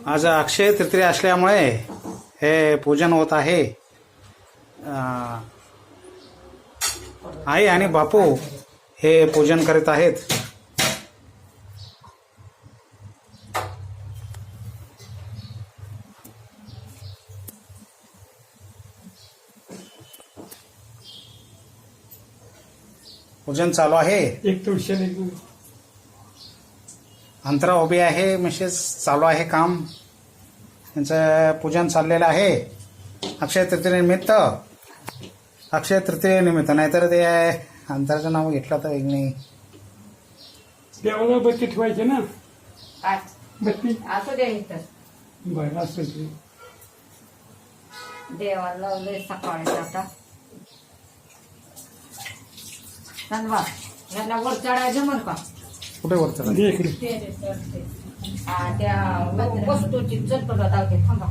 आज अक्षय तृतीया असल्यामुळे हे पूजन होत आहे. आई आणि बापू हे पूजन करीत आहेत. पूजन चालू आहे. एक तुळशी अंतरा उभी आहे. मिसेस चालू आहे काम. त्यांचं पूजन चाललेलं आहे अक्षय तृतीयेनिमित्त. अक्षय तृतीयेनिमित्त नाहीतर ते अंतराचं नाव घेतलं तर नाही. देवाला बत्ती ठेवायची ना. बत्ती असं द्या इथं बरं असं ते. देवाला लावलंय सकाळी आता धन्यवाद. ह्याला वर चढायचं म्हण का कुठे वरचं दे इकडे. त्या वस्तूची चटपटा दाखवते थांबा.